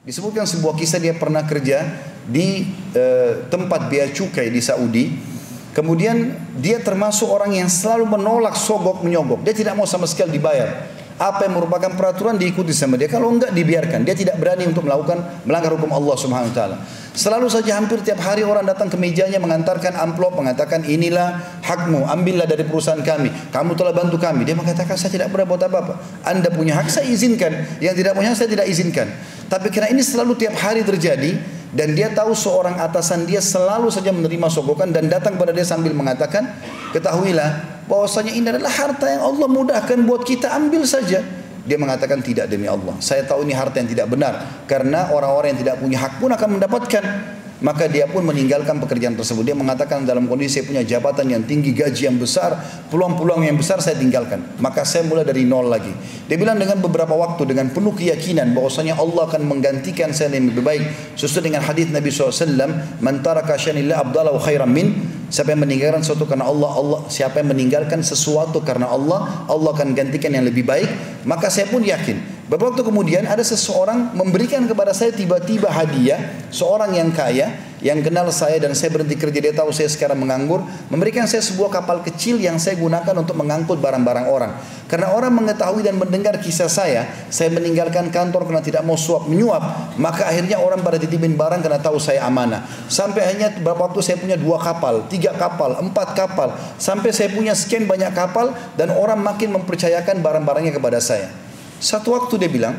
Disebutkan sebuah kisah dia pernah kerja di tempat bea cukai di Saudi. Kemudian dia termasuk orang yang selalu menolak sogok menyogok. Dia tidak mau sama sekali dibayar. Apa yang merupakan peraturan diikuti sama dia. Kalau enggak dibiarkan. Dia tidak berani untuk melanggar hukum Allah Subhanahu Wa Taala. Selalu saja hampir tiap hari orang datang ke mejanya mengantarkan amplop, mengatakan inilah hakmu, ambillah dari perusahaan kami. Kamu telah bantu kami. Dia mengatakan saya tidak pernah buat apa-apa. Anda punya hak saya izinkan, yang tidak punya hak saya tidak izinkan. Tapi karena ini selalu tiap hari terjadi dan dia tahu seorang atasan dia selalu saja menerima sogokan dan datang kepada dia sambil mengatakan, ketahuilah bahwasanya ini adalah harta yang Allah mudahkan buat kita, ambil saja. Dia mengatakan tidak, demi Allah, saya tahu ini harta yang tidak benar, karena orang-orang yang tidak punya hak pun akan mendapatkan. Maka dia pun meninggalkan pekerjaan tersebut. Dia mengatakan dalam kondisi saya punya jabatan yang tinggi, gaji yang besar, peluang-peluang yang besar, saya tinggalkan. Maka saya mulai dari nol lagi. Dia bilang dengan beberapa waktu, dengan penuh keyakinan bahwasanya Allah akan menggantikan saya yang lebih baik. Sesuai dengan hadis Nabi SAW, man taraka syanillah abdalahu khairan min. Siapa yang meninggalkan sesuatu karena Allah, siapa yang meninggalkan sesuatu karena Allah, Allah akan gantikan yang lebih baik. Maka saya pun yakin. Beberapa waktu kemudian ada seseorang memberikan kepada saya tiba-tiba hadiah, seorang yang kaya, yang kenal saya dan saya berhenti kerja, dia tahu saya sekarang menganggur, memberikan saya sebuah kapal kecil yang saya gunakan untuk mengangkut barang-barang orang. Karena orang mengetahui dan mendengar kisah saya meninggalkan kantor karena tidak mau suap menyuap, maka akhirnya orang pada titipin barang karena tahu saya amanah. Sampai akhirnya beberapa waktu saya punya 2 kapal, 3 kapal, 4 kapal, sampai saya punya sekian banyak kapal dan orang makin mempercayakan barang-barangnya kepada saya. Satu waktu dia bilang,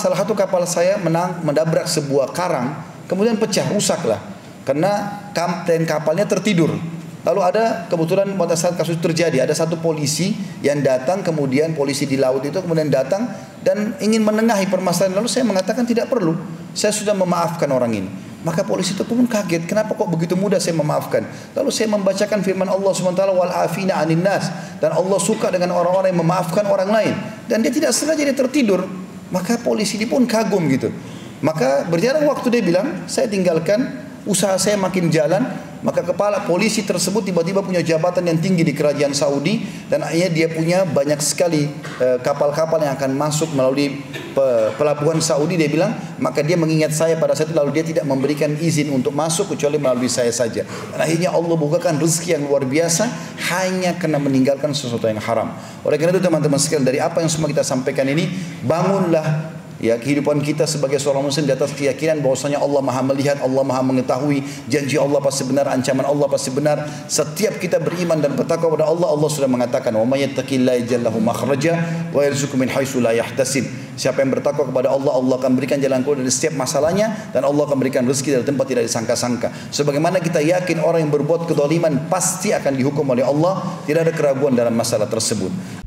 salah satu kapal saya mendabrak sebuah karang, kemudian pecah, rusaklah. Karena kapten kapalnya tertidur. Lalu ada kebetulan pada saat kasus terjadi, ada satu polisi yang datang, kemudian polisi di laut itu kemudian datang dan ingin menengahi permasalahan. Lalu saya mengatakan tidak perlu, saya sudah memaafkan orang ini. Maka polisi itu pun kaget, kenapa kok begitu mudah saya memaafkan. Lalu saya membacakan firman Allah SWT, wal afina anin nas, dan Allah suka dengan orang-orang yang memaafkan orang lain. Dan dia tidak sengaja dia tertidur. Maka polisi ini pun kagum gitu. Maka berjalan waktu dia bilang, saya tinggalkan, usaha saya makin jalan. Maka kepala polisi tersebut tiba-tiba punya jabatan yang tinggi di kerajaan Saudi, dan akhirnya dia punya banyak sekali kapal-kapal yang akan masuk melalui pelabuhan Saudi. Dia bilang, maka dia mengingat saya pada saat itu, lalu dia tidak memberikan izin untuk masuk kecuali melalui saya saja. Dan akhirnya Allah bukakan rezeki yang luar biasa hanya karena meninggalkan sesuatu yang haram. Oleh karena itu teman-teman sekalian, dari apa yang semua kita sampaikan ini, bangunlah ya kehidupan kita sebagai seorang muslim di atas keyakinan bahwasanya Allah Maha melihat, Allah Maha mengetahui, janji Allah pasti benar, ancaman Allah pasti benar. Setiap kita beriman dan bertakwa kepada Allah, Allah sudah mengatakan, "Wa may yattaqillaha yaj'al lahu makhraja wa yarzuqhu min haitsu la yahtasib." Siapa yang bertakwa kepada Allah, Allah akan berikan jalan keluar dari setiap masalahnya, dan Allah akan berikan rezeki dari tempat tidak disangka-sangka. Sebagaimana kita yakin orang yang berbuat kezaliman pasti akan dihukum oleh Allah, tidak ada keraguan dalam masalah tersebut.